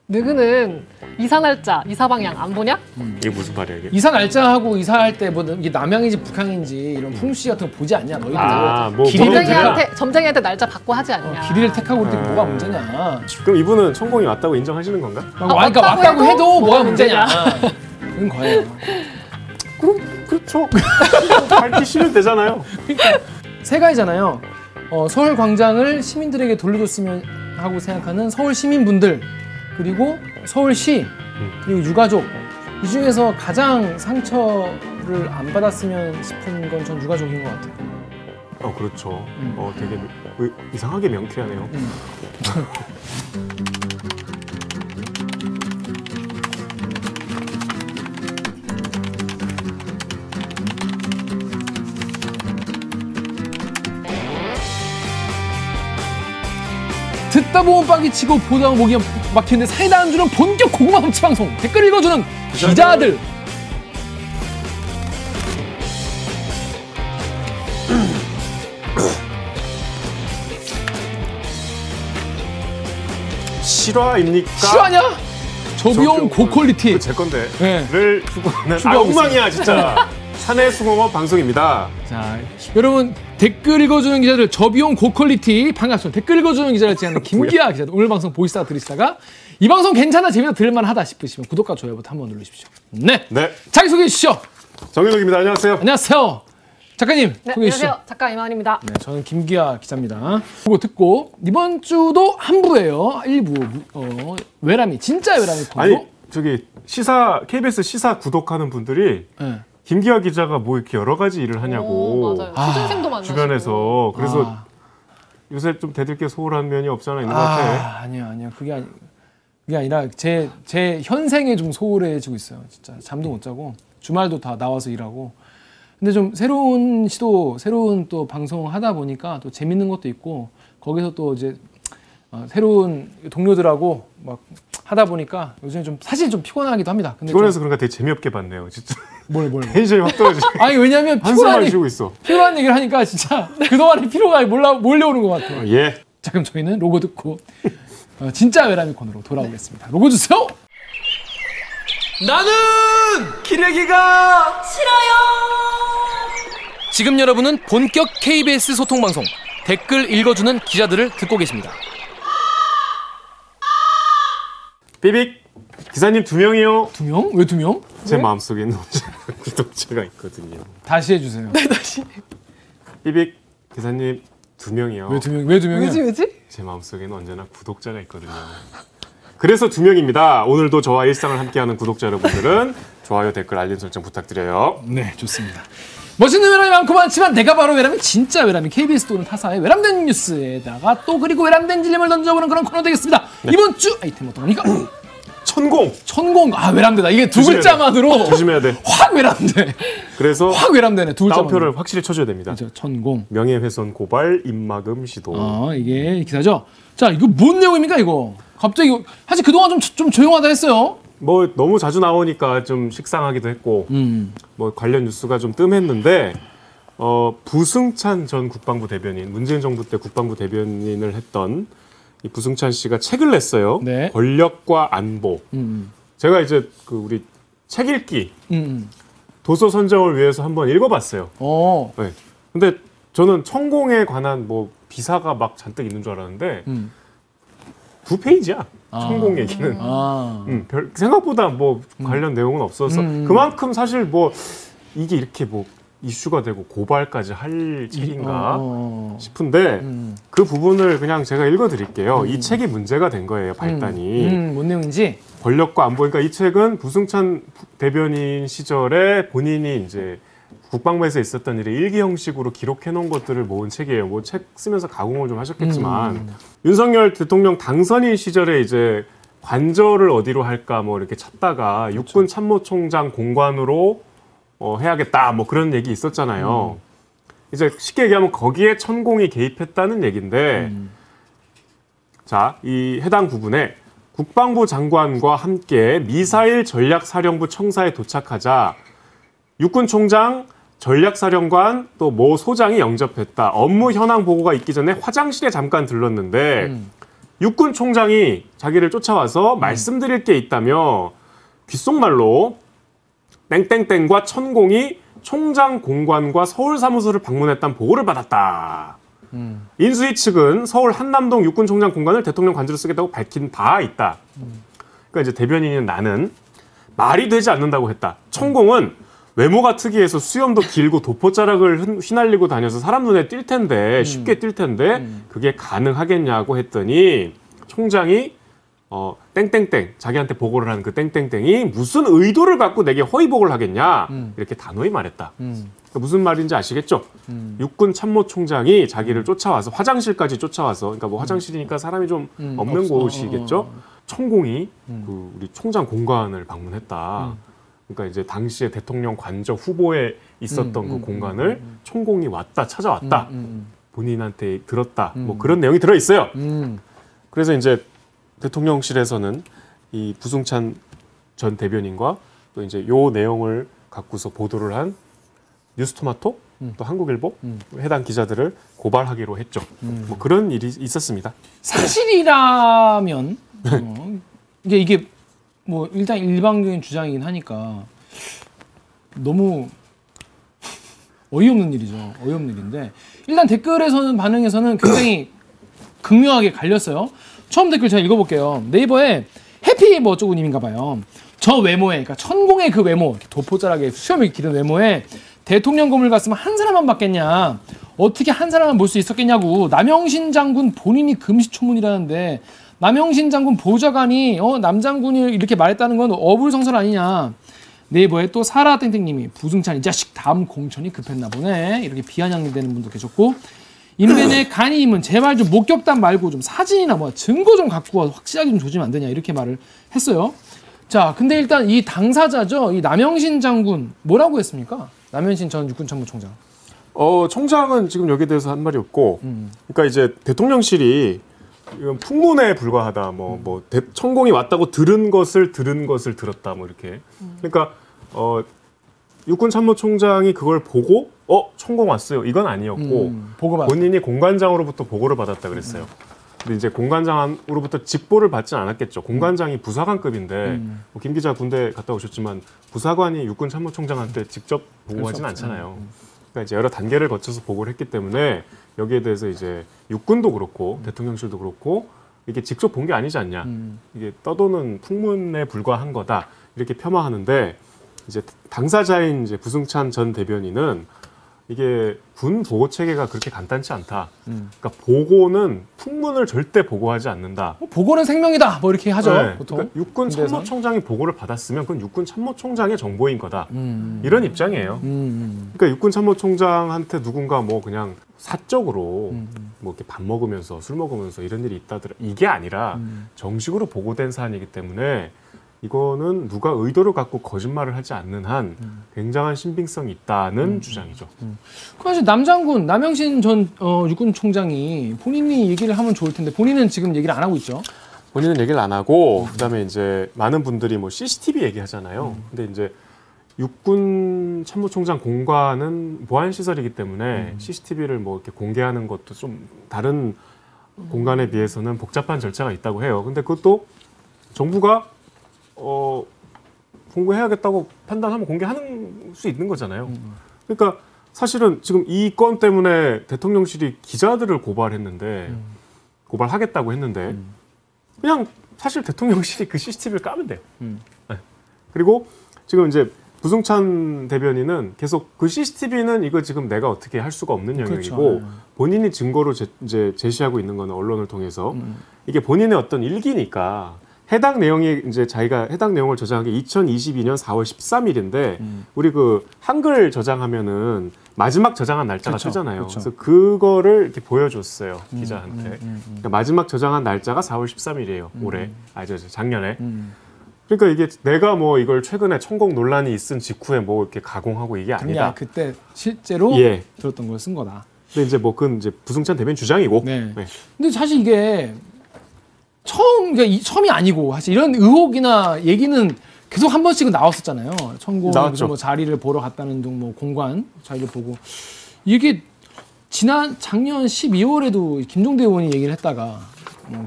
너희는 이사 날짜, 이사 방향 안 보냐? 이게 무슨 말이야 이게? 이사 날짜하고 이사할 때 뭐 이게 남양인지 북한인지 이런 풍시 같은 거 보지 않냐 너희들. 뭐 점쟁이한테 날짜 받고 하지 않냐. 길이를 택하고 그럴 때 뭐가 문제냐. 그럼 이분은 천공이 왔다고 인정하시는 건가? 그러니까 왔다고 해도 뭐가 문제냐. 그런 거예요. 그렇죠. 밝히시면 되잖아요. 그러니까 세 가지잖아요. 서울 광장을 시민들에게 돌려줬으면 하고 생각하는 서울 시민분들, 그리고 서울시, 그리고 유가족. 이 중에서 가장 상처를 안 받았으면 싶은 건 전 유가족인 것 같아요. 그렇죠. 되게 이상하게 명쾌하네요. 듣다 보면 빡이 치고 보다 보면 목이 막히는데 사이다 안 주는 본격 고구마 섭취 방송. 댓글 읽어주는 기자들. 실화입니까? 실화냐? 저비용 고퀄리티. 제 건데. 네. 를 추구하는 엉망이야 진짜. 사내 수공업 방송입니다. 자, 여러분 댓글 읽어주는 기자들 저비용 고퀄리티 반갑습니다. 댓글 읽어주는 기자를 지향하는 김기아 기자들. 오늘 방송 보시다가 들으시다가 이 방송 괜찮아 재미나 들을만하다 싶으시면 구독과 좋아요부터 한번 누르십시오. 네. 자기소개해 주시죠. 정윤석입니다. 안녕하세요. 안녕하세요. 작가님 네, 소개해 주시죠. 안녕하세요. 작가 이만입니다. 네, 저는 김기아 기자입니다. 그거 듣고 이번 주도 한 부예요. 1부 외람이 진짜 외람이 코너. 아니 저기 KBS 시사 구독하는 분들이 네. 김기아 기자가 뭐 이렇게 여러 가지 일을 하냐고. 맞아요. 취준생도 만나시고. 주변에서. 그래서 요새 좀 대들게 소홀한 면이 없지 않아 있는 것 같아. 아니야. 그게 아니라 제 현생에 좀 소홀해지고 있어요. 진짜 잠도 못 자고 주말도 다 나와서 일하고. 근데 좀 새로운 시도, 새로운 또 방송 하다 보니까 또 재밌는 것도 있고 거기서 또 이제 새로운 동료들하고 막 하다 보니까 요즘에 좀 사실 좀 피곤하기도 합니다. 근데 피곤해서 그런가 되게 재미없게 봤네요, 진짜. 뭘. 텐션이 확 떨어지고. 아니 왜냐면 한숨만 쉬고 있어. 피곤한 얘기를 하니까 진짜 그동안의 피로가 몰려오는 것 같아요. 예. 자 그럼 저희는 로고 듣고 진짜 외람이 코너로 돌아오겠습니다. 로고 주세요. 나는 기레기가 싫어요. 지금 여러분은 본격 KBS 소통 방송 댓글 읽어주는 기자들을 듣고 계십니다. 삐빅 기사님 2명이요. 2명? 왜 2명? 제 마음속에는 구독자가 있거든요. 다시 해주세요. 네, 다시. 삐빅 기사님 2명이요. 왜 2명? 왜 2명이야? 왜지? 제 마음속에는 언제나 구독자가 있거든요. 그래서 2명입니다. 오늘도 저와 일상을 함께하는 구독자 여러분들은 좋아요, 댓글, 알림 설정 부탁드려요. 네, 좋습니다. 멋있는 외람이 많고 많지만 내가 바로 외람이 진짜 외람이 KBS 또는 타사의 외람된 뉴스에다가 또 그리고 외람된 질문을 던져보는 그런 코너 되겠습니다. 네. 이번 주 아이템 어떤 겁니까? 천공. 외람되다. 이게 두 글자만으로 조심해야 돼. 확 외람돼. 그래서 확 외람되네. 두 글자만. 따옴표를 확실히 쳐줘야 됩니다. 그렇죠. 천공. 명예훼손 고발 입막음 시도. 이게 기사죠. 자, 이거 뭔 내용입니까 이거? 갑자기 사실 그동안 좀 조용하다 했어요. 뭐 너무 자주 나오니까 좀 식상하기도 했고 뭐 관련 뉴스가 좀 뜸했는데 부승찬 전 국방부 대변인, 문재인 정부 때 국방부 대변인을 했던 이 부승찬 씨가 책을 냈어요. 네. 권력과 안보. 제가 이제 우리 책 읽기 도서 선정을 위해서 한번 읽어봤어요. 네. 근데 저는 천공에 관한 뭐 비사가 막 잔뜩 있는 줄 알았는데 2페이지야. 천공 얘기는. 생각보다 뭐 관련 내용은 없어서 그만큼 사실 뭐 이게 이렇게 뭐 이슈가 되고 고발까지 할 책인가 싶은데 그 부분을 그냥 제가 읽어드릴게요. 이 책이 문제가 된 거예요, 발단이. 뭔 내용인지. 권력과 안보. 그러니까 이 책은 부승찬 대변인 시절에 본인이 이제 국방부에서 있었던 일을 일기 형식으로 기록해 놓은 것들을 모은 책이에요. 뭐 책 쓰면서 가공을 좀 하셨겠지만 윤석열 대통령 당선인 시절에 이제 관저를 어디로 할까 뭐 이렇게 찾다가 육군 참모총장 공관으로 해야겠다 뭐 그런 얘기 있었잖아요. 이제 쉽게 얘기하면 거기에 천공이 개입했다는 얘기인데 자, 이 해당 부분에 국방부 장관과 함께 미사일 전략사령부 청사에 도착하자 육군 총장, 전략사령관 또 모 소장이 영접했다. 업무 현황 보고가 있기 전에 화장실에 잠깐 들렀는데 육군 총장이 자기를 쫓아와서 말씀드릴 게 있다며 귓속말로 땡땡땡과 천공이 총장 공관과 서울 사무소를 방문했다는 보고를 받았다. 인수위 측은 서울 한남동 육군총장 공관을 대통령 관저로 쓰겠다고 밝힌 바 있다. 그러니까 이제 대변인은 나는 말이 되지 않는다고 했다. 천공은 외모가 특이해서 수염도 길고 도포자락을 휘날리고 다녀서 사람 눈에 띌 텐데 쉽게 띌 텐데 그게 가능하겠냐고 했더니 총장이 땡땡땡 자기한테 보고를 한 그 땡땡땡이 무슨 의도를 갖고 내게 허위보고를 하겠냐 이렇게 단호히 말했다. 그러니까 무슨 말인지 아시겠죠? 육군 참모총장이 자기를 쫓아와서 화장실까지 쫓아와서 그러니까 뭐 화장실이니까 사람이 좀 없는 곳이겠죠. 천공이 그 우리 총장 공관을 방문했다. 그러니까 이제 당시에 대통령 관저 후보에 있었던 그 공간을 천공이 왔다 찾아왔다. 본인한테 들었다. 뭐 그런 내용이 들어 있어요. 그래서 이제 대통령실에서는 이 부승찬 전 대변인과 또 이제 요 내용을 갖고서 보도를 한 뉴스토마토 또 한국일보 해당 기자들을 고발하기로 했죠. 뭐 그런 일이 있었습니다. 사실이라면 이게 뭐 일단 일방적인 주장이긴 하니까 너무 어이없는 일이죠. 어이없는 일인데 일단 댓글에서는 반응에서는 굉장히 극명하게 갈렸어요. 처음 댓글 제가 읽어볼게요. 네이버에 해피 뭐 어쩌고 님인가 봐요. 저 외모에 그러니까 천공의 그 외모 이렇게 도포자락에 수염이 기른 외모에 대통령 검을 갔으면 한 사람만 받겠냐. 어떻게 한 사람만 볼 수 있었겠냐고. 남영신 장군 본인이 금시초문이라는데 남영신 장군 보좌관이 남장군이 이렇게 말했다는 건 어불성설 아니냐. 네이버에 또 사라 땡땡님이 부승찬 이 자식 다음 공천이 급했나 보네. 이렇게 비아냥되는 분도 계셨고 인벤의 간이임은 제발 좀 목격담 말고 좀 사진이나 뭐 증거 좀 갖고 와서 확실하게 좀 조지면 안 되냐 이렇게 말을 했어요. 자, 근데 일단 이 당사자죠. 이 남영신 장군 뭐라고 했습니까? 남영신 전 육군참모총장. 총장은 지금 여기에 대해서 한 말이 없고, 그러니까 이제 대통령실이 이건 풍문에 불과하다. 천공이 왔다고 들은 것을 들었다. 뭐 이렇게. 그러니까 육군참모총장이 그걸 보고 천공 왔어요. 이건 아니었고 본인이 공관장으로부터 보고를 받았다 그랬어요. 근데 이제 공관장으로부터 직보를 받진 않았겠죠. 공관장이 부사관급인데 뭐 김 기자 군대 갔다 오셨지만 부사관이 육군참모총장한테 직접 보고하진 않잖아요. 그러니까 이제 여러 단계를 거쳐서 보고를 했기 때문에 여기에 대해서 이제 육군도 그렇고 대통령실도 그렇고 이게 직접 본 게 아니지 않냐. 이게 떠도는 풍문에 불과한 거다. 이렇게 폄하하는데 이제 당사자인 이제 부승찬 전 대변인은 이게 군 보고 체계가 그렇게 간단치 않다. 그러니까 보고는 풍문을 절대 보고하지 않는다. 보고는 생명이다. 뭐 이렇게 하죠. 네, 보통. 그러니까 육군 참모총장이 보고를 받았으면 그건 육군 참모총장의 정보인 거다. 이런 입장이에요. 그러니까 육군 참모총장한테 누군가 뭐 그냥 사적으로 뭐 이렇게 밥 먹으면서 술 먹으면서 이런 일이 있다더라. 이게 아니라 정식으로 보고된 사안이기 때문에 이거는 누가 의도를 갖고 거짓말을 하지 않는 한 굉장한 신빙성이 있다는 주장이죠. 사실 남장군, 남영신 전 육군 총장이 본인이 얘기를 하면 좋을 텐데 본인은 지금 얘기를 안 하고 있죠. 본인은 얘기를 안 하고 그다음에 이제 많은 분들이 뭐 CCTV 얘기하잖아요. 근데 이제 육군 참모총장 공관은 보안 시설이기 때문에 CCTV를 뭐 이렇게 공개하는 것도 좀 다른 공간에 비해서는 복잡한 절차가 있다고 해요. 근데 그것도 정부가 공개해야겠다고 판단하면 공개하는 수 있는 거잖아요. 그러니까 사실은 지금 이 건 때문에 대통령실이 기자들을 고발하겠다고 했는데 그냥 사실 대통령실이 그 CCTV를 까면 돼요. 네. 그리고 지금 이제 부승찬 대변인은 계속 그 CCTV는 이거 지금 내가 어떻게 할 수가 없는 영역이고 그렇죠. 본인이 증거로 이제 제시하고 있는 거는 언론을 통해서 이게 본인의 어떤 일기니까 해당 내용이 이제 자기가 해당 내용을 저장한 게 2022년 4월 13일인데 우리 그 한글 저장하면은 마지막 저장한 날짜가 그렇죠. 뜨잖아요. 그렇죠. 그래서 그거를 이렇게 보여줬어요 기자한테. 그러니까 마지막 저장한 날짜가 4월 13일이에요. 올해 작년에. 그러니까 이게 내가 뭐 이걸 최근에 천공 논란이 있은 직후에 뭐 이렇게 가공하고 이게 아니다. 그때 실제로 예. 들었던 걸 쓴 거다. 근데 이제 뭐 그건 이제 부승찬 대변인 주장이고. 네. 네. 근데 사실 이게 처음이 아니고 사실 이런 의혹이나 얘기는 계속 한 번씩은 나왔었잖아요. 천공 무슨 뭐 자리를 보러 갔다는 등 뭐 공관 자리를 보고 이게 작년 12월에도 김종대 의원이 얘기를 했다가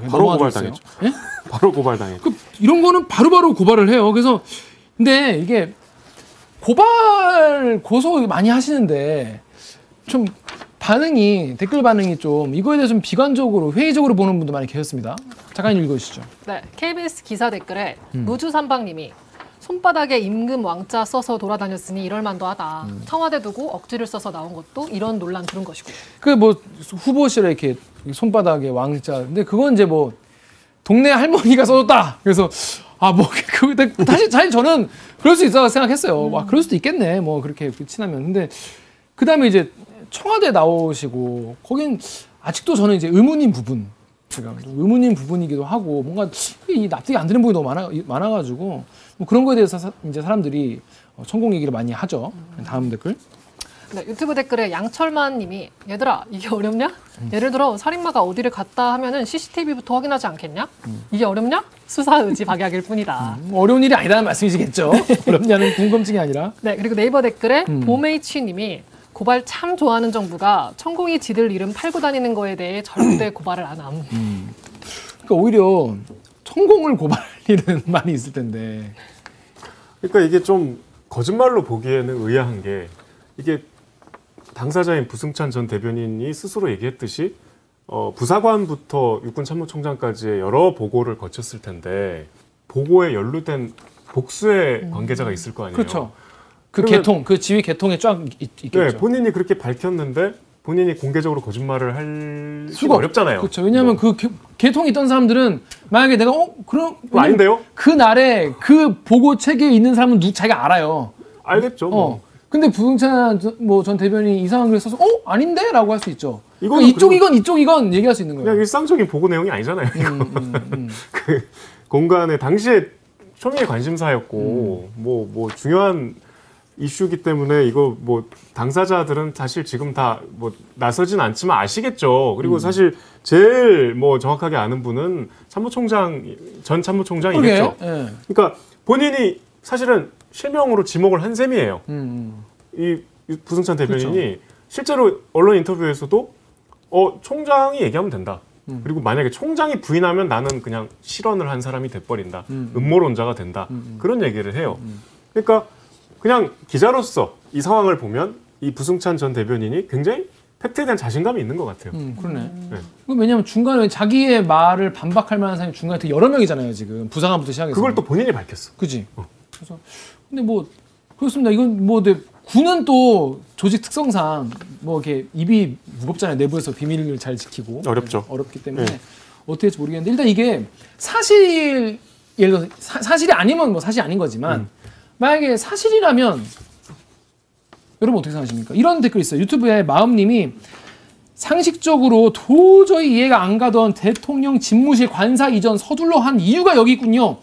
바로 넘어가줬어요. 고발당했죠. 예? 바로 고발당했죠. 이런 거는 바로바로 고발을 해요. 그래서 근데 이게 고소 많이 하시는데 좀 댓글 반응이 좀 이거에 대해서 좀 비관적으로 회의적으로 보는 분도 많이 계셨습니다. 작가님 읽어주시죠. 네, KBS 기사 댓글에 무주삼방님이 손바닥에 임금 왕자 써서 돌아다녔으니 이럴 만도 하다. 청와대 두고 억지를 써서 나온 것도 이런 논란 들은 것이고. 그 뭐 후보실에 이렇게 손바닥에 왕자. 근데 그건 이제 뭐 동네 할머니가 써줬다. 그래서 사실 저는 그럴 수 있다고 생각했어요. 와, 그럴 수도 있겠네. 뭐 그렇게 친하면. 근데 그 다음에 이제 청와대 나오시고 거긴 아직도 저는 이제 의문인 부분. 제가 의문인 부분이기도 하고 뭔가 이 납득이 안 되는 부분이 너무 많아가지고 뭐 그런 거에 대해서 이제 사람들이 천공 얘기를 많이 하죠. 다음 댓글. 네, 유튜브 댓글에 양철만 님이 얘들아 이게 어렵냐? 예를 들어 살인마가 어디를 갔다 하면은 CCTV부터 확인하지 않겠냐? 이게 어렵냐? 수사 의지 박약일 뿐이다. 어려운 일이 아니라는 말씀이시겠죠? 어렵냐는 궁금증이 아니라. 네, 그리고 네이버 댓글에 봄H 님이 고발 참 좋아하는 정부가 천공이 지들 이름 팔고 다니는 거에 대해 절대 고발을 안 함. 그러니까 오히려 천공을 고발할 일은 많이 있을 텐데. 그러니까 이게 좀 거짓말로 보기에는 의아한 게 이게 당사자인 부승찬 전 대변인이 스스로 얘기했듯이 부사관부터 육군참모총장까지의 여러 보고를 거쳤을 텐데 보고에 연루된 복수의 관계자가 있을 거 아니에요. 그렇죠. 그 지휘 계통에 쫙 있겠죠. 네, 본인이 그렇게 밝혔는데 본인이 공개적으로 거짓말을 할 수가 어렵잖아요. 그렇죠. 왜냐하면 그 계통이 있던 사람들은 만약에 내가 그럼 아닌데요? 그 날에 그 보고 체계에 있는 사람은 자기가 알아요. 알겠죠. 뭐. 근데 부승찬 전 대변인이 이상한 글 써서 이건데라고 할 수 있죠. 이거는 그러니까 이쪽 이건 얘기할 수 있는 거예요. 그냥 일상적인 보고 내용이 아니잖아요. 그 공간에 당시에 초미의 관심사였고 뭐 중요한 이슈이기 때문에 이거 뭐 당사자들은 사실 지금 다 뭐 나서진 않지만 아시겠죠. 그리고 사실 제일 뭐 정확하게 아는 분은 전 참모총장이겠죠. 네. 그러니까 본인이 사실은 실명으로 지목을 한 셈이에요. 이 부승찬 대변인이 그렇죠. 실제로 언론 인터뷰에서도 총장이 얘기하면 된다. 그리고 만약에 총장이 부인하면 나는 그냥 실언을 한 사람이 돼버린다. 음모론자가 된다. 그런 얘기를 해요. 그러니까 그냥 기자로서 이 상황을 보면 이 부승찬 전 대변인이 굉장히 팩트에 대한 자신감이 있는 것 같아요. 그러네. 네. 왜냐하면 중간에 자기의 말을 반박할 만한 사람이 중간에 되게 여러 명이잖아요. 지금 부상함부터 시작해서. 그걸 또 본인이 밝혔어. 그지. 그래서 근데 뭐 그렇습니다. 이건 뭐 군은 또 조직 특성상 뭐 이렇게 입이 무겁잖아요. 내부에서 비밀을 잘 지키고 어렵죠. 어렵기 때문에 어떻게 될지 모르겠는데 일단 이게 예를 들어 사실이 아니면 뭐 사실이 아닌 거지만 만약에 사실이라면 여러분 어떻게 생각하십니까? 이런 댓글 있어요. 유튜브에 마음님이 상식적으로 도저히 이해가 안 가던 대통령 집무실 관사 이전 서둘러 한 이유가 여기 있군요.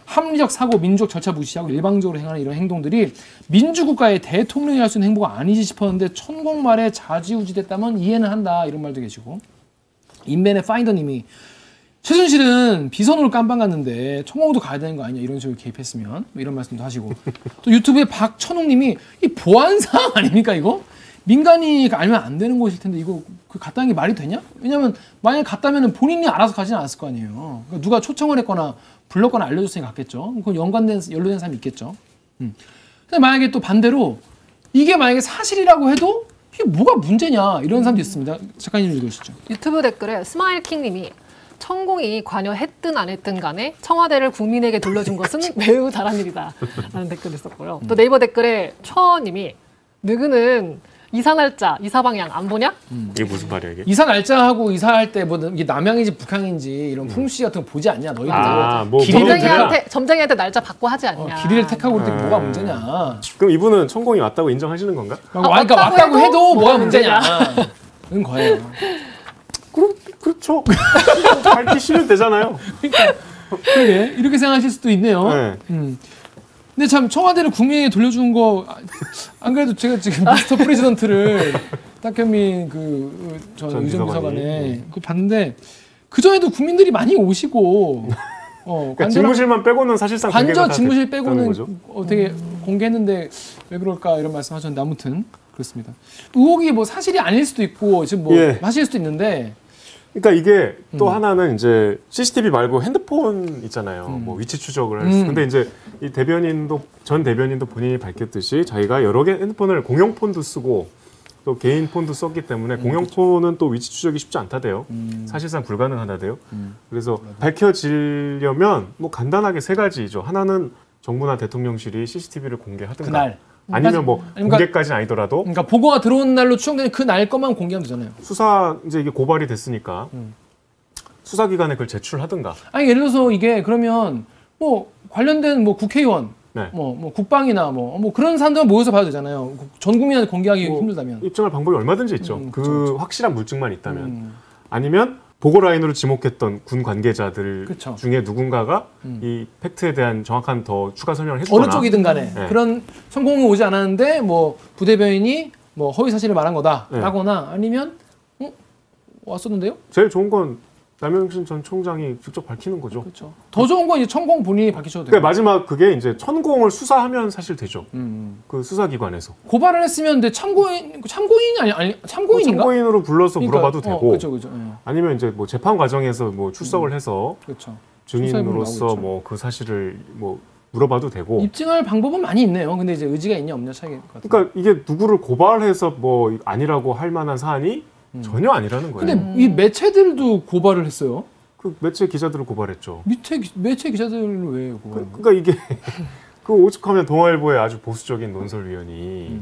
합리적 사고, 민주적 절차 무시하고 일방적으로 행하는 이런 행동들이 민주국가의 대통령이 할 수 있는 행보가 아니지 싶었는데 천공말에 좌지우지됐다면 이해는 한다. 이런 말도 계시고 인벤의 파인더님이 최순실은 비선으로 깜빵 갔는데 천공도 가야 되는 거 아니냐 이런 식으로 개입했으면 뭐 이런 말씀도 하시고 또 유튜브에 박천웅님이 이 보안사항 아닙니까 이거? 민간이 알면 안 되는 것일 텐데 이거 갔다는 게 말이 되냐? 왜냐면 만약에 갔다면 본인이 알아서 가지는 않았을 거 아니에요. 그러니까 누가 초청을 했거나 불렀거나 알려줬으니까 갔겠죠. 그건 연루된 사람이 있겠죠. 근데 만약에 또 반대로 이게 만약에 사실이라고 해도 이게 뭐가 문제냐 이런 사람도 있습니다. 작가님 읽으시죠. 유튜브 댓글에 스마일킹님이 천공이 관여했든 안 했든 간에 청와대를 국민에게 돌려준 것은 매우 잘한 일이다 라는 댓글을 썼고요. 또 네이버 댓글에 처님이 느그는 이사 날짜, 이사 방향 안 보냐? 이게 무슨 말이야 이게? 이사 날짜하고 이사할 때 뭐 이게 남양인지 북한인지 이런 풍시 같은 거 보지 않냐 너희들? 뭐 점쟁이한테 날짜 받고 하지 않냐? 길이를 택하고 그럴 때 뭐가 문제냐? 그럼 이분은 천공이 왔다고 인정하시는 건가? 그러니까 왔다고 해도 뭐가 문제냐? 는 거예요. 그렇죠. 밝히시면 되잖아요. 그러니까 그러게 이렇게 생각하실 수도 있네요. 네. 근데 참 청와대를 국민에게 돌려준 거 안 그래도 제가 지금 미스터 프레지던트를 딱현민 전 의정비서관에 그 봤는데 그 전에도 국민들이 많이 오시고 그러니까 집무실만 빼고는 사실상 관저 집무실 빼고는 되게 공개했는데 왜 그럴까 이런 말씀하셨는데 아무튼 그렇습니다. 의혹이 뭐 사실이 아닐 수도 있고 지금 뭐 사실일 수도 있는데 그러니까 이게 또 하나는 이제 CCTV 말고 핸드폰 있잖아요. 뭐 위치 추적을 할 수. 근데 이제 이 전 대변인도 본인이 밝혔듯이 자기가 여러 개 핸드폰을 공용폰도 쓰고 또 개인 폰도 썼기 때문에 공용폰은 또 위치 추적이 쉽지 않다대요. 사실상 불가능하다대요. 그래서 밝혀지려면 뭐 간단하게 세 가지죠. 하나는 정부나 대통령실이 CCTV를 공개하든가. 그날. 아니면 뭐 그러니까- 공개까지는 아니더라도 그러니까 보고가 들어온 날로 추정되는 그 날 것만 공개하면 되잖아요. 수사 이제 이게 고발이 됐으니까 수사기관에 그걸 제출하든가. 아니 예를 들어서 이게 그러면 뭐 관련된 뭐 국회의원, 네. 뭐 국방이나 뭐 그런 사람들만 모여서 봐도 되잖아요. 전 국민한테 공개하기 뭐 힘들다면. 입증할 방법이 얼마든지 있죠. 그 그쵸. 확실한 물증만 있다면. 아니면 보고 라인으로 지목했던 군 관계자들 그쵸. 중에 누군가가 이 팩트에 대한 정확한 더 추가 설명을 해주거나 어느 쪽이든 간에 네. 그런 성공이 오지 않았는데 뭐 부대변인이 뭐 허위 사실을 말한 거다라거나 아니면 왔었는데요? 제일 좋은 건 남영신 전 총장이 직접 밝히는 거죠. 그렇죠. 더 좋은 건 이제 천공 본인이 밝히셔도 돼요. 그러니까 마지막 그게 이제 천공을 수사하면 사실 되죠. 그 수사기관에서 고발을 했으면 근데 참고인이 아니 참고인인가? 참고인으로 불러서 그러니까, 물어봐도 되고 그렇죠. 아니면 이제 뭐 재판 과정에서 뭐 출석을 해서 그렇죠. 증인으로서 나오겠죠. 뭐 그 사실을 뭐 물어봐도 되고. 입증할 방법은 많이 있네요. 근데 이제 의지가 있냐 없냐 차이일 것 같아요. 그러니까 이게 누구를 고발해서 뭐 아니라고 할 만한 사안이 전혀 아니라는 거예요. 근데 이 매체들도 고발을 했어요. 그 매체 기자들을 고발했죠. 매체 기자들을 왜 고발한 거예요? 그러니까 이게 그 오죽하면 동아일보의 아주 보수적인 논설위원이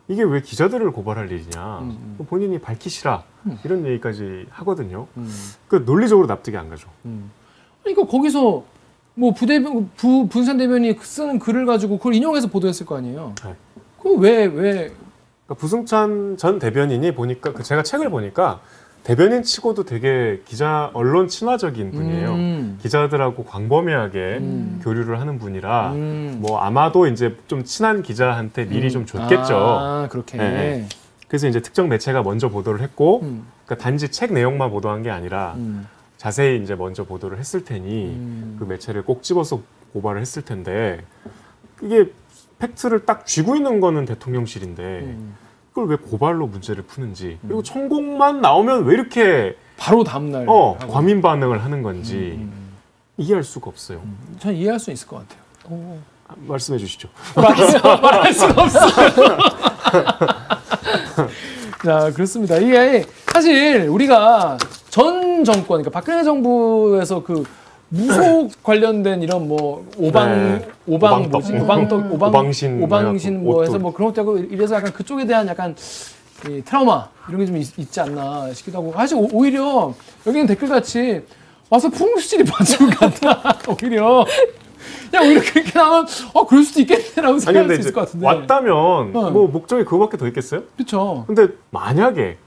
이게 왜 기자들을 고발할 일이냐. 본인이 밝히시라 이런 얘기까지 하거든요. 그 논리적으로 납득이 안 가죠. 그러니까 거기서 뭐 분산 대변이 쓰는 글을 가지고 그걸 인용해서 보도했을 거 아니에요. 네. 그거 왜 그러니까 부승찬 전 대변인이 보니까 제가 책을 보니까 대변인 치고도 되게 언론 친화적인 분이에요. 기자들하고 광범위하게 교류를 하는 분이라 뭐 아마도 이제 좀 친한 기자한테 미리 좀 줬겠죠. 아, 그렇게. 네. 그래서 이제 특정 매체가 먼저 보도를 했고, 그러니까 단지 책 내용만 보도한 게 아니라 자세히 이제 먼저 보도를 했을 테니 그 매체를 꼭 집어서 고발을 했을 텐데 이게 팩트를 딱 쥐고 있는 거는 대통령실인데 그걸 왜 고발로 문제를 푸는지 그리고 천공만 나오면 왜 이렇게 바로 다음날 과민 반응을 하는 건지 이해할 수가 없어요. 전 이해할 수 있을 것 같아요. 말씀해 주시죠. 말할 수가 없어. 자, 그렇습니다. 이게 사실 우리가 전 정권, 그러니까 박근혜 정부에서 그 무속 관련된 이런 뭐 오방신 뭐 해서 뭐 그런 것도 하고 이래서 약간 그쪽에 대한 약간 이 트라우마 이런 게 좀 있지 않나 싶기도 하고 사실 오히려 여기는 댓글 같이 와서 풍수지리 봐주고 간다. 오히려 그렇게 나오면 그럴 수도 있겠네라고 생각할 수 있을 것 같은데. 왔다면 뭐 목적이 그거밖에 더 있겠어요? 그렇죠. 근데 만약에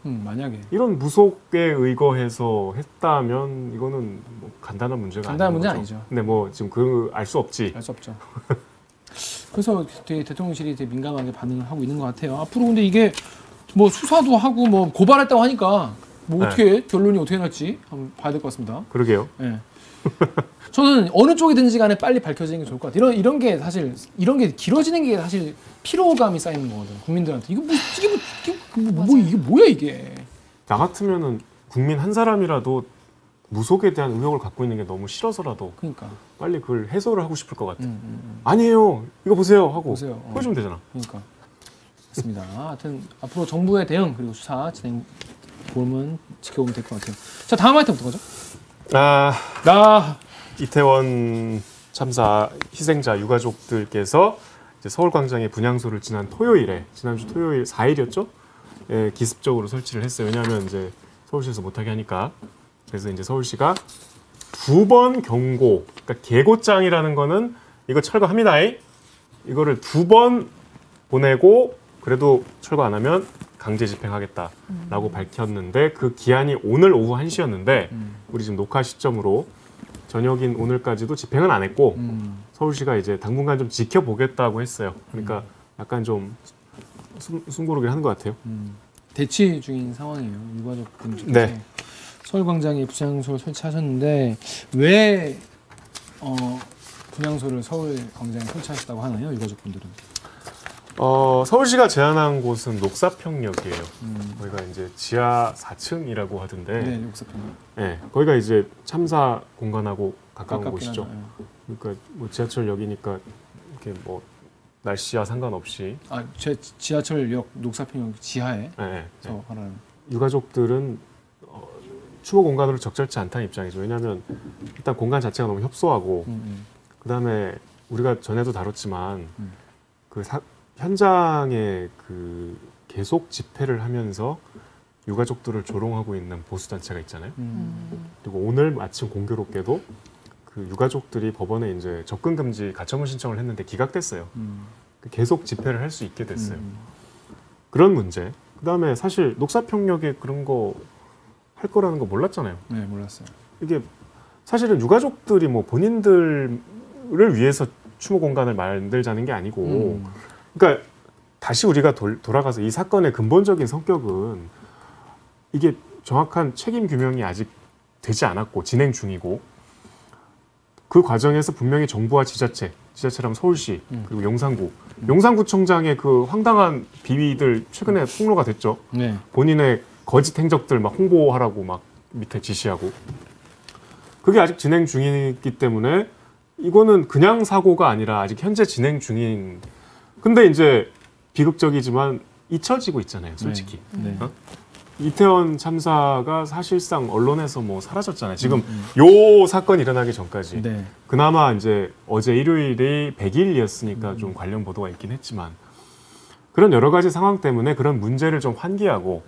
이런 무속에 의거해서 했다면 이거는 뭐 간단한 문제가 아니죠. 근데 뭐 지금 알 수 없지. 알 수 없죠. 그래서 되게 대통령실이 되게 민감하게 반응을 하고 있는 것 같아요. 앞으로 근데 이게 뭐 수사도 하고 뭐 고발했다고 하니까 뭐 어떻게 결론이 어떻게 날지 한번 봐야 될 것 같습니다. 그러게요. 네. 저는 어느 쪽이든지 간에 빨리 밝혀지는 게 좋을 것 같아요. 이런 게 사실 이런 게 길어지는 게 사실 피로감이 쌓이는 거거든. 국민들한테 이게 뭐야 이게. 나 같으면은 국민 한 사람이라도 무속에 대한 의혹을 갖고 있는 게 너무 싫어서라도 그러니까 빨리 그걸 해소를 하고 싶을 것 같아. 아니에요. 이거 보세요 하고 보여주면 되잖아. 그러니까. 그렇습니다. 하여튼 앞으로 정부의 대응 그리고 수사 진행 보면 지켜보면 될 것 같아요. 자, 다음 아이템부터 가죠. 이태원 참사 희생자 유가족들께서 이제 서울광장에 분향소를 지난주 토요일 4일이었죠? 예, 기습적으로 설치를 했어요. 왜냐하면 이제 서울시에서 못하게 하니까. 그래서 이제 서울시가 2번 경고, 그러니까 계고장이라는 거는 이거 철거합니다. 이거를 2번 보내고 그래도 철거 안 하면 강제 집행하겠다라고 밝혔는데 그 기한이 오늘 오후 1시였는데 우리 지금 녹화 시점으로 저녁인 오늘까지도 집행은 안 했고 서울시가 이제 당분간 좀 지켜보겠다고 했어요. 그러니까 약간 좀 숨고르기를 하는 것 같아요. 대치 중인 상황이에요. 유가족분들. 네. 서울광장에 분향소를 설치하셨는데 왜 분향소를 서울광장에 설치하셨다고 하나요? 유가족분들은. 서울시가 제안한 곳은 녹사평역이에요. 거기가 이제 지하 4층이라고 하던데. 네, 녹사평역. 네, 거기가 이제 참사 공간하고 가까운 가깝긴 곳이죠. 하죠. 그러니까 뭐 지하철역이니까 이렇게 뭐 날씨와 상관없이. 지하철역 녹사평역 지하에 네, 서 하라는. 유가족들은 추모 공간으로 적절치 않다는 입장이죠. 왜냐하면 일단 공간 자체가 너무 협소하고 그다음에 우리가 전에도 다뤘지만 그 현장에 그 계속 집회를 하면서 유가족들을 조롱하고 있는 보수 단체가 있잖아요. 그리고 오늘 마침 공교롭게도 그 유가족들이 법원에 이제 접근 금지 가처분 신청을 했는데 기각됐어요. 계속 집회를 할 수 있게 됐어요. 그런 문제. 그다음에 사실 녹사평역에 그런 거 할 거라는 거 몰랐잖아요. 네, 몰랐어요. 이게 사실은 유가족들이 뭐 본인들을 위해서 추모 공간을 만들자는 게 아니고, 그러니까 다시 우리가 돌아가서 이 사건의 근본적인 성격은 이게 정확한 책임 규명이 아직 되지 않았고 진행 중이고, 그 과정에서 분명히 정부와 지자체라면 서울시 그리고 용산구청장의 그 황당한 비위들 최근에 폭로가 됐죠. 네. 본인의 거짓 행적들 막 홍보하라고 막 밑에 지시하고, 그게 아직 진행 중이기 때문에 이거는 그냥 사고가 아니라 아직 현재 진행 중인. 근데 이제 비극적이지만 잊혀지고 있잖아요, 솔직히. 네. 이태원 참사가 사실상 언론에서 뭐 사라졌잖아요. 지금 요 사건이 일어나기 전까지. 네. 그나마 이제 어제 일요일이 100일이었으니까 좀 관련 보도가 있긴 했지만, 그런 여러 가지 상황 때문에 그런 문제를 좀 환기하고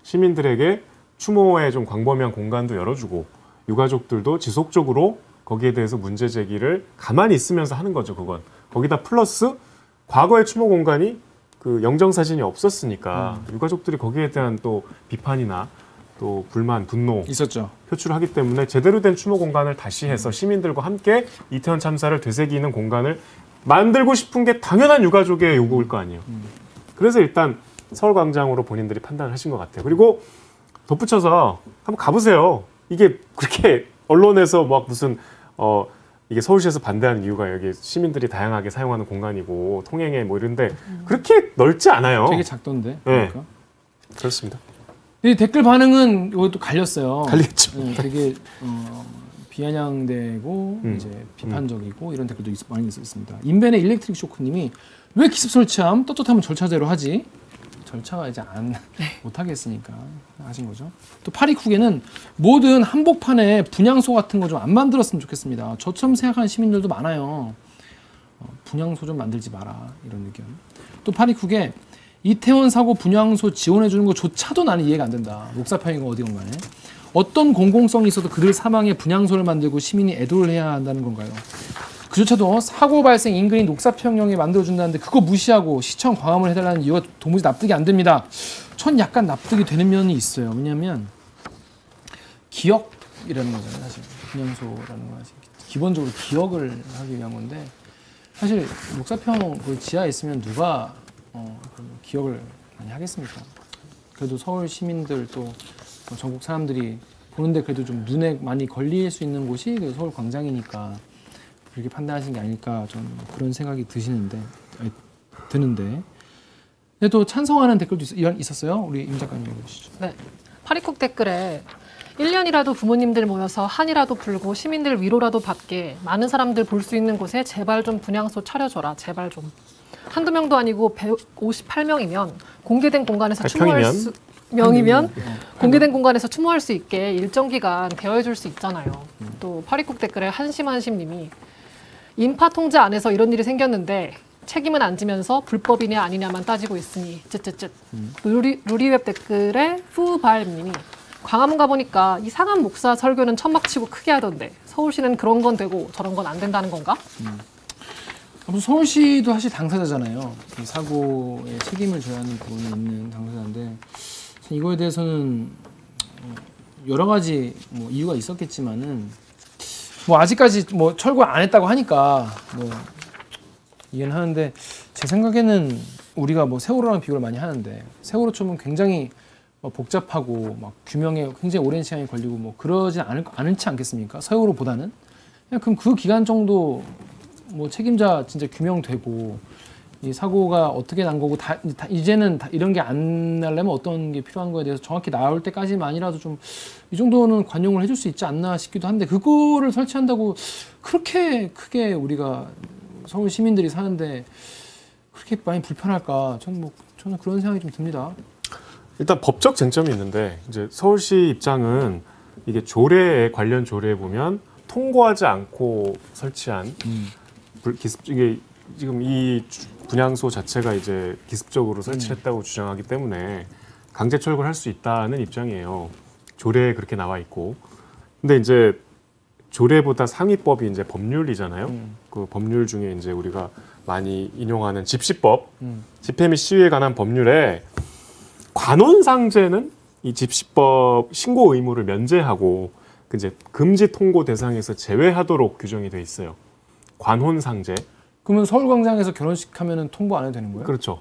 시민들에게 추모에 좀 광범위한 공간도 열어주고 유가족들도 지속적으로 거기에 대해서 문제 제기를 가만히 있으면서 하는 거죠. 그건 거기다 플러스 과거의 추모 공간이 그 영정사진이 없었으니까 유가족들이 거기에 대한 또 비판이나 또 불만, 분노 있었죠. 표출하기 때문에 제대로 된 추모 공간을 다시 해서 시민들과 함께 이태원 참사를 되새기는 공간을 만들고 싶은 게 당연한 유가족의 요구일 거 아니에요. 그래서 일단 서울광장으로 본인들이 판단을 하신 것 같아요. 그리고 덧붙여서 한번 가보세요. 이게 그렇게 언론에서 막 무슨 이게 서울시에서 반대하는 이유가 여기 시민들이 다양하게 사용하는 공간이고 통행에 뭐 이런데 그렇게 넓지 않아요. 되게 작던데. 네. 그러니까. 그렇습니다. 이 댓글 반응은 이것도 갈렸어요. 갈렸죠. 네, 되게 비아냥되고 이제 비판적이고 이런 댓글도 많이 있습니다. 인벤의 일렉트릭 쇼크님이 왜 기습 설치함 떳떳하면 절차대로 하지? 절차가 이제 못 하겠으니까 하신 거죠. 또 파리쿡에는 모든 한복판에 분향소 같은 거 좀 안 만들었으면 좋겠습니다. 저처럼 생각하는 시민들도 많아요. 분향소 좀 만들지 마라 이런 의견. 또 파리쿡에 이태원 사고 분향소 지원해 주는 것조차도 나는 이해가 안 된다. 녹사평이가 어디건 간에 어떤 공공성이 있어도 그들 사망에 분향소를 만들고 시민이 애도를 해야 한다는 건가요? 그조차도 사고 발생 인근인 녹사평형에 만들어준다는데 그거 무시하고 시청 광화문을 해달라는 이유가 도무지 납득이 안 됩니다. 전 약간 납득이 되는 면이 있어요. 왜냐하면 기억이라는 거잖아요. 사실 분향소라는 건 기본적으로 기억을 하기 위한 건데 사실 녹사평 그 지하에 있으면 누가 기억을 많이 하겠습니까? 그래도 서울 시민들 또 전국 사람들이 보는데 그래도 좀 눈에 많이 걸릴 수 있는 곳이 서울 광장이니까 그렇게 판단하신 게 아닐까 저는 그런 생각이 드는데 근데 또 찬성하는 댓글도 있었어요. 우리 임 작가님 읽어주시죠. 네. 파리쿡 댓글에 1년이라도 부모님들 모여서 한이라도 풀고 시민들 위로라도 받게 많은 사람들 볼 수 있는 곳에 제발 좀 분향소 차려줘라. 제발 좀. 한두 명도 아니고 158명이면 공개된 공간에서 추모할 수 명이면 공개된 공간에서 추모할 수 있게 일정 기간 대여해줄 수 있잖아요. 또 파리쿡 댓글에 한심님이 인파 통제 안에서 이런 일이 생겼는데 책임은 안 지면서 불법이냐 아니냐만 따지고 있으니 쯧쯧쯧. 루리웹 댓글에 후발님이 광화문 가보니까 이상한 목사 설교는 천막치고 크게 하던데 서울시는 그런 건 되고 저런 건 안 된다는 건가? 서울시도 사실 당사자잖아요. 이 사고에 책임을 져야 하는 부분이 있는 당사자인데 이거에 대해서는 여러 가지 뭐 이유가 있었겠지만은 뭐 아직까지 뭐 철거 안 했다고 하니까 뭐 이해는 하는데 제 생각에는 우리가 뭐 세월호랑 비교를 많이 하는데 세월호처럼 굉장히 복잡하고 막 규명에 굉장히 오랜 시간이 걸리고 뭐 그러진 않지 않겠습니까? 세월호보다는 그냥 그럼 그 기간 정도 뭐 책임자 진짜 규명되고 이 사고가 어떻게 난 거고 이제는 이런 게 안 나려면 어떤 게 필요한 거에 대해서 정확히 나올 때까지만이라도 좀 이 정도는 관용을 해줄 수 있지 않나 싶기도 한데 그거를 설치한다고 그렇게 크게 우리가 서울 시민들이 사는데 그렇게 많이 불편할까? 저는 그런 생각이 좀 듭니다. 일단 법적 쟁점이 있는데 이제 서울시 입장은 이게 조례에 관련 조례에 보면 통고하지 않고 설치한 이게 지금 이 분향소 자체가 이제 기습적으로 설치했다고 주장하기 때문에 강제 철거할 수 있다는 입장이에요. 조례에 그렇게 나와 있고. 근데 이제 조례보다 상위법이 이제 법률이잖아요. 그 법률 중에 이제 우리가 많이 인용하는 집시법, 집회 및 시위에 관한 법률에 관혼상제는 이 집시법 신고 의무를 면제하고 이제 금지 통고 대상에서 제외하도록 규정이 돼 있어요. 관혼상제. 그러면 서울광장에서 결혼식 하면은 통보 안 해도 되는 거예요? 그렇죠.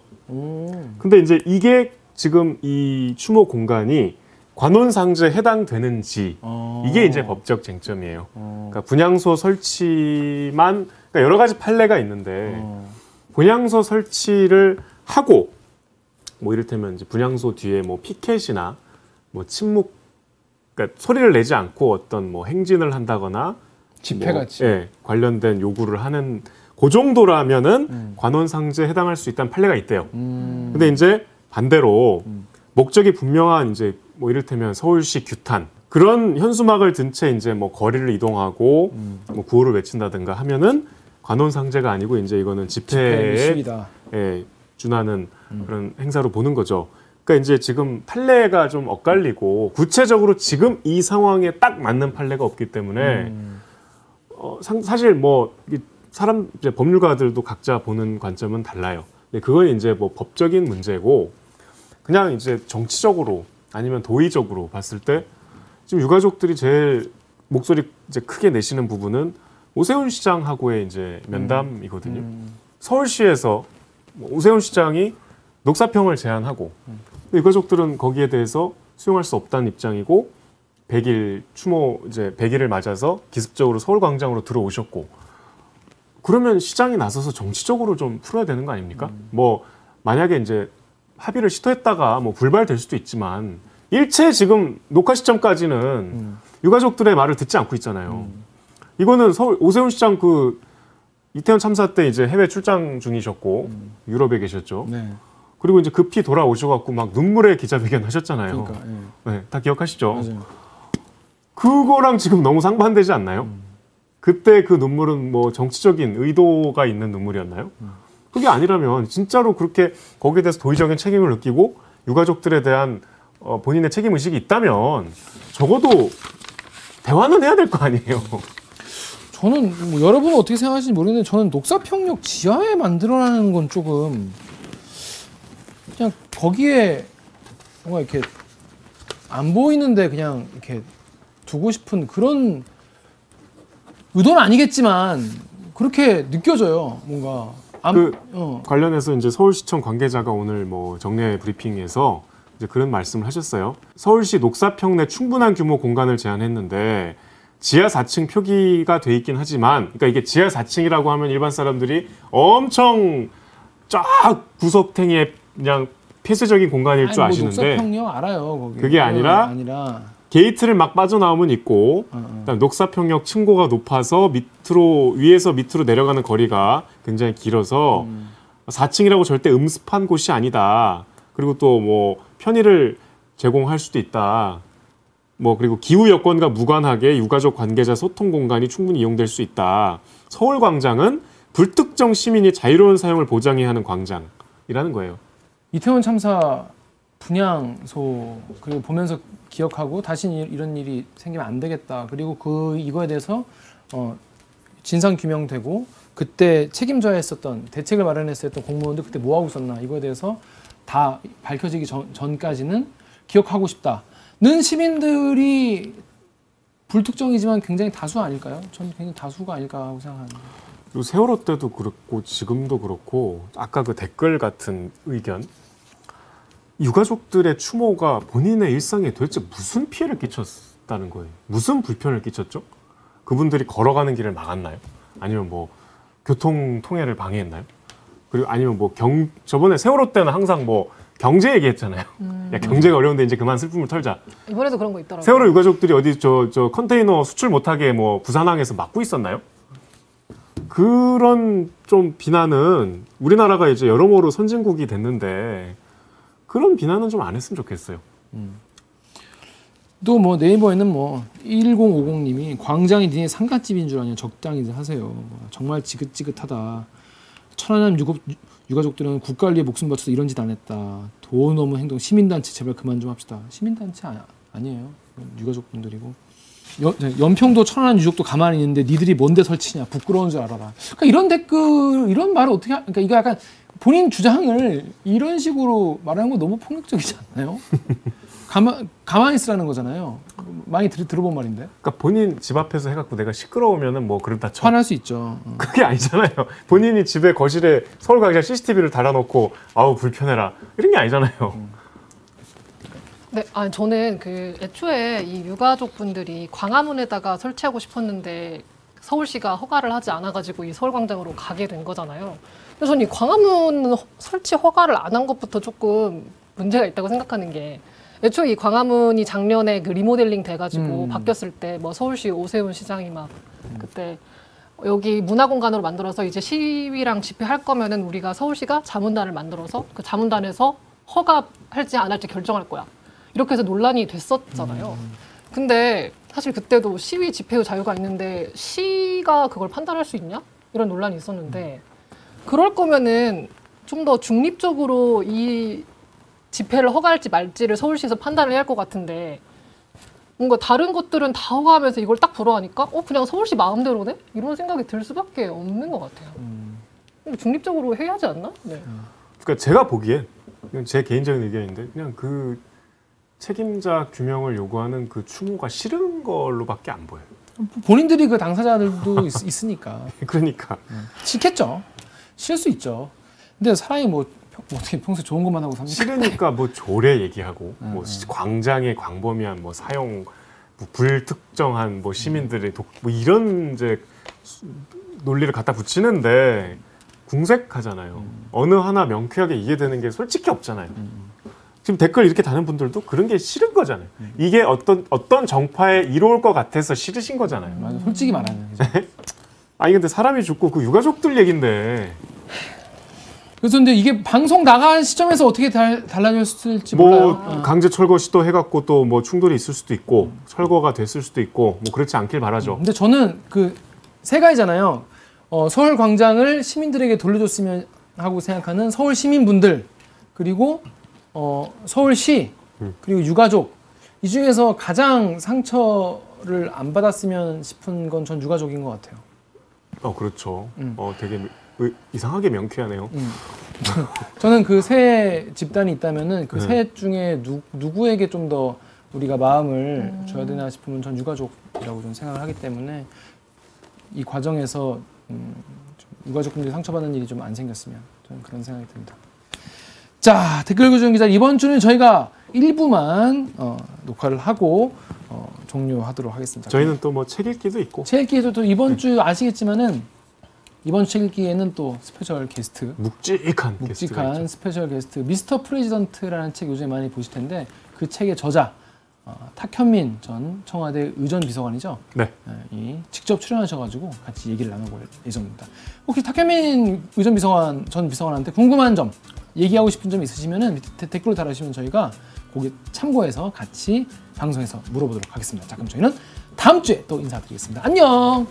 근데 이제 이게 지금 이 추모 공간이 관혼상제에 해당되는지 이게 이제 법적 쟁점이에요. 그러니까 분향소 설치만 그러니까 여러 가지 판례가 있는데 분향소 설치를 하고 뭐 이를테면 이제 분향소 뒤에 뭐 피켓이나 뭐 침묵 그러니까 소리를 내지 않고 어떤 뭐 행진을 한다거나 집회같이 뭐, 예, 관련된 요구를 하는 그 정도라면은 관혼상제에 해당할 수 있다는 판례가 있대요. 근데 이제 반대로 목적이 분명한 이제 뭐 이를테면 서울시 규탄 그런 현수막을 든 채 이제 뭐 거리를 이동하고 뭐 구호를 외친다든가 하면은 관혼상제가 아니고 이제 이거는 집회에 준하는 그런 행사로 보는 거죠. 그러니까 이제 지금 판례가 좀 엇갈리고 구체적으로 지금 이 상황에 딱 맞는 판례가 없기 때문에 사실 뭐 사람 이제 법률가들도 각자 보는 관점은 달라요. 근데 그건 이제 뭐 법적인 문제고 그냥 이제 정치적으로 아니면 도의적으로 봤을 때 지금 유가족들이 제일 목소리 이제 크게 내시는 부분은 오세훈 시장하고의 이제 면담이거든요. 서울시에서 오세훈 시장이 녹사평을 제안하고 유가족들은 거기에 대해서 수용할 수 없다는 입장이고 100일 추모 이제 100일을 맞아서 기습적으로 서울광장으로 들어오셨고 그러면 시장이 나서서 정치적으로 좀 풀어야 되는 거 아닙니까? 뭐 만약에 이제 합의를 시도했다가 뭐 불발될 수도 있지만 일체 지금 녹화 시점까지는 유가족들의 말을 듣지 않고 있잖아요. 이거는 오세훈 시장 그 이태원 참사 때 이제 해외 출장 중이셨고 유럽에 계셨죠. 네. 그리고 이제 급히 돌아오셔갖고 막 눈물의 기자회견 하셨잖아요. 그러니까, 네, 다 기억하시죠? 맞아요. 그거랑 지금 너무 상반되지 않나요? 그때 그 눈물은 뭐 정치적인 의도가 있는 눈물이었나요? 그게 아니라면 진짜로 그렇게 거기에 대해서 도의적인 책임을 느끼고 유가족들에 대한 본인의 책임 의식이 있다면 적어도 대화는 해야 될 거 아니에요. 저는 뭐 여러분은 어떻게 생각하실지 모르겠는데 저는 녹사평역 지하에 만들어라는 건 조금 그냥 거기에 뭔가 이렇게 안 보이는데 그냥 이렇게 두고 싶은 그런 의도는 아니겠지만 그렇게 느껴져요. 뭔가 관련해서 이제 서울시청 관계자가 오늘 뭐 정례 브리핑에서 이제 그런 말씀을 하셨어요. 서울시 녹사평 내 충분한 규모 공간을 제안했는데 지하 4층 표기가 돼 있긴 하지만, 그러니까 이게 지하 4층이라고 하면 일반 사람들이 엄청 쫙 구석탱이에 그냥 폐쇄적인 공간일 줄 아시는데 녹사평역 알아요. 거기. 그게 아니라 게이트를 막 빠져나오면 있고 그다음에 녹사평역 층고가 높아서 위에서 밑으로 내려가는 거리가 굉장히 길어서 4층이라고 절대 음습한 곳이 아니다. 그리고 또 뭐 편의를 제공할 수도 있다. 뭐 그리고 기후 여건과 무관하게 유가족 관계자 소통 공간이 충분히 이용될 수 있다. 서울광장은 불특정 시민이 자유로운 사용을 보장해야 하는 광장이라는 거예요. 이태원 참사 분향소 그리고 보면서 기억하고 다시 이런 일이 생기면 안 되겠다. 그리고 이거에 대해서 진상 규명되고 그때 책임져야 했었던 대책을 마련했어야 했던 공무원들 그때 뭐 하고 있었나 이거에 대해서 다 밝혀지기 전까지는 기억하고 싶다는 시민들이 불특정이지만 굉장히 다수 아닐까요? 저는 굉장히 다수가 아닐까 하고 생각합니다. 그리고 세월호 때도 그렇고 지금도 그렇고 아까 그 댓글 같은 의견 유가족들의 추모가 본인의 일상에 도대체 무슨 피해를 끼쳤다는 거예요? 무슨 불편을 끼쳤죠? 그분들이 걸어가는 길을 막았나요? 아니면 뭐 교통 통행을 방해했나요? 그리고 아니면 뭐 저번에 세월호 때는 항상 뭐 경제 얘기했잖아요. 야, 경제가 어려운데 이제 그만 슬픔을 털자. 이번에도 그런 거 있더라고요. 세월호 유가족들이 어디 저 컨테이너 수출 못하게 뭐 부산항에서 막고 있었나요? 그런 좀 비난은 우리나라가 이제 여러모로 선진국이 됐는데 그런 비난은 좀 안 했으면 좋겠어요. 또 뭐 네이버에는 뭐 1050님이 광장이 니네 상갓집인 줄 아냐 적당히들 하세요. 뭐 정말 지긋지긋하다. 천안함 유가족들은 국가를 위해 목숨 바쳐서 이런 짓 안 했다. 돈 없는 행동 시민단체 제발 그만 좀 합시다. 시민단체 아니에요. 유가족분들이고 연평도 천안함 유족도 가만히 있는데 니들이 뭔데 설치냐 부끄러운 줄 알아라. 그러니까 이런 댓글 이런 말을 어떻게 그러니까 이거 약간 본인 주장을 이런 식으로 말하는 거 너무 폭력적이지 않나요? 가만히 있으라는 거잖아요. 많이 들어본 말인데. 그러니까 본인 집 앞에서 해갖고 내가 시끄러우면은 뭐 그러다 쳐. 화날 수 있죠. 그게 아니잖아요. 본인이 집에 거실에 서울광장 CCTV를 달아놓고 아우 불편해라 이런 게 아니잖아요. 네, 아니 저는 그 애초에 이 유가족 분들이 광화문에다가 설치하고 싶었는데 서울시가 허가를 하지 않아가지고 이 서울광장으로 가게 된 거잖아요. 그래서 저는 이 광화문 설치 허가를 안 한 것부터 조금 문제가 있다고 생각하는 게 애초에 이 광화문이 작년에 그 리모델링 돼가지고 바뀌었을 때 뭐 서울시 오세훈 시장이 막 그때 여기 문화공간으로 만들어서 이제 시위랑 집회할 거면은 우리가 서울시가 자문단을 만들어서 그 자문단에서 허가할지 안 할지 결정할 거야. 이렇게 해서 논란이 됐었잖아요. 근데 사실 그때도 시위 집회의 자유가 있는데 시가 그걸 판단할 수 있냐? 이런 논란이 있었는데 그럴 거면은 좀 더 중립적으로 이 집회를 허가할지 말지를 서울시에서 판단을 해야 할 것 같은데 뭔가 다른 것들은 다 허가하면서 이걸 딱 불허하니까 그냥 서울시 마음대로네? 이런 생각이 들 수밖에 없는 것 같아요. 중립적으로 해야 하지 않나? 네. 그러니까 제가 보기엔 그냥 제 개인적인 의견인데 그냥 그 책임자 규명을 요구하는 그 추모가 싫은 걸로밖에 안 보여요. 본인들이 그 당사자들도 있으니까. 그러니까 싫겠죠. 싫을 수 있죠. 근데 사람이 뭐 어떻게 평소에 좋은 것만 하고 삽니까? 싫으니까 뭐 조례 얘기하고 뭐 광장의 광범위한 뭐 사용 뭐 불특정한 뭐 시민들의 뭐 이런 이제 논리를 갖다 붙이는데 궁색하잖아요. 어느 하나 명쾌하게 이해되는 게 솔직히 없잖아요. 지금 댓글 이렇게 다는 분들도 그런 게 싫은 거잖아요. 이게 어떤 정파에 이로울 것 같아서 싫으신 거잖아요. 맞아, 솔직히 말하면. 아니 근데 사람이 죽고 그 유가족들 얘긴데. 그래서 근데 이게 방송 나간 시점에서 어떻게 달라졌을지 뭐 몰라요. 강제 철거 시도해갖고 또 뭐 충돌이 있을 수도 있고 철거가 됐을 수도 있고 뭐 그렇지 않길 바라죠. 근데 저는 그 세 가지잖아요. 서울 광장을 시민들에게 돌려줬으면 하고 생각하는 서울 시민분들 그리고 서울시 그리고 유가족 이 중에서 가장 상처를 안 받았으면 싶은 건 전 유가족인 것 같아요. 그렇죠. 되게 이상하게 명쾌하네요. 저는 그 세 집단이 있다면은 그 셋 중에 누구에게 좀 더 우리가 마음을 줘야 되나 싶으면 전 유가족이라고 좀 생각을 하기 때문에 이 과정에서 유가족분들이 상처받는 일이 좀 안 생겼으면 저는 그런 생각이 듭니다. 자, 댓글 교정 기자 이번 주는 저희가 1부만 녹화를 하고 종료하도록 하겠습니다. 저희는 또 뭐 책 읽기도 있고 책 읽기도 또 이번 주 아시겠지만은 이번 책 읽기에는 또 스페셜 게스트 묵직한 스페셜 게스트 미스터 프레지던트라는 책 요즘에 많이 보실 텐데 그 책의 저자 탁현민 전 청와대 의전비서관이죠. 네. 이 직접 출연하셔가지고 같이 얘기를 나눠볼 예정입니다. 혹시 탁현민 전 비서관한테 궁금한 점, 얘기하고 싶은 점 있으시면은 밑에 댓글로 달아주시면 저희가 거기에 참고해서 같이 방송에서 물어보도록 하겠습니다. 자, 그럼 저희는 다음 주에 또 인사드리겠습니다. 안녕.